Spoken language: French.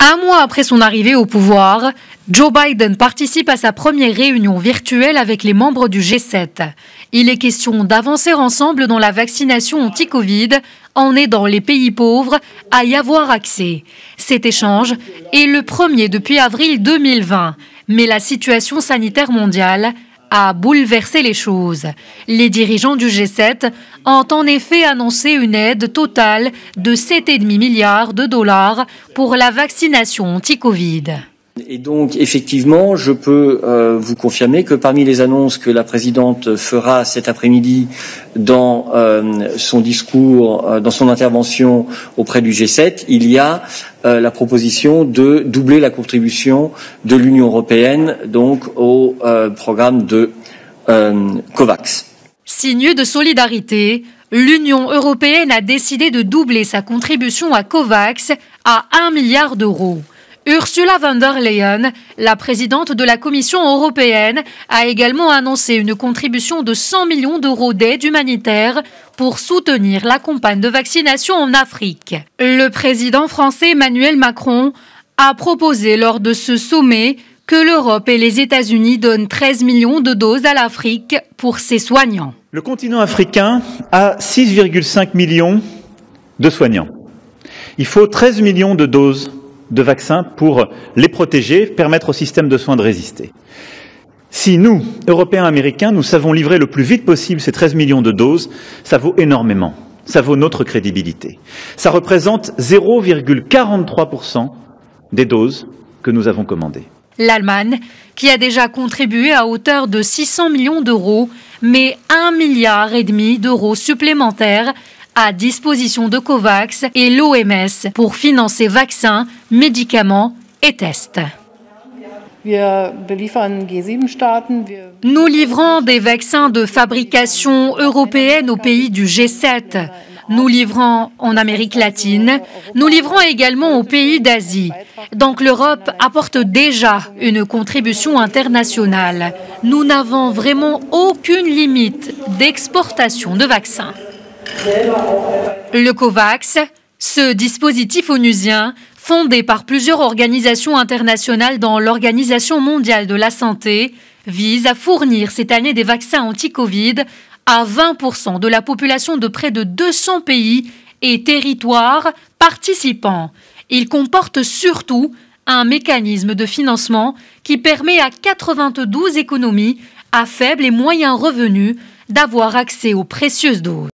Un mois après son arrivée au pouvoir, Joe Biden participe à sa première réunion virtuelle avec les membres du G7. Il est question d'avancer ensemble dans la vaccination anti-Covid en aidant les pays pauvres à y avoir accès. Cet échange est le premier depuis avril 2020, mais la situation sanitaire mondiale a bouleversé les choses. Les dirigeants du G7 ont en effet annoncé une aide totale de 7,5 milliards de dollars pour la vaccination anti-Covid. Et donc, effectivement, je peux vous confirmer que parmi les annonces que la présidente fera cet après-midi dans son discours, dans son intervention auprès du G7, il y a la proposition de doubler la contribution de l'Union européenne donc au programme de COVAX. Signe de solidarité, l'Union européenne a décidé de doubler sa contribution à COVAX à 1 milliard d'euros. Ursula von der Leyen, la présidente de la Commission européenne, a également annoncé une contribution de 100 millions d'euros d'aide humanitaire pour soutenir la campagne de vaccination en Afrique. Le président français Emmanuel Macron a proposé lors de ce sommet que l'Europe et les États-Unis donnent 13 millions de doses à l'Afrique pour ses soignants. Le continent africain a 6,5 millions de soignants. Il faut 13 millions de doses de vaccins pour les protéger, permettre au système de soins de résister. Si nous, Européens, Américains, nous savons livrer le plus vite possible ces 13 millions de doses, ça vaut énormément. Ça vaut notre crédibilité. Ça représente 0,43% des doses que nous avons commandées. L'Allemagne, qui a déjà contribué à hauteur de 600 millions d'euros, met 1,5 milliard d'euros supplémentaires à disposition de COVAX et l'OMS pour financer vaccins, médicaments et tests. Nous livrons des vaccins de fabrication européenne aux pays du G7. Nous livrons en Amérique latine. Nous livrons également aux pays d'Asie. Donc l'Europe apporte déjà une contribution internationale. Nous n'avons vraiment aucune limite d'exportation de vaccins. Le COVAX, ce dispositif onusien, fondé par plusieurs organisations internationales dans l'Organisation mondiale de la santé, vise à fournir cette année des vaccins anti-Covid à 20% de la population de près de 200 pays et territoires participants. Il comporte surtout un mécanisme de financement qui permet à 92 économies à faible et moyen revenu d'avoir accès aux précieuses doses.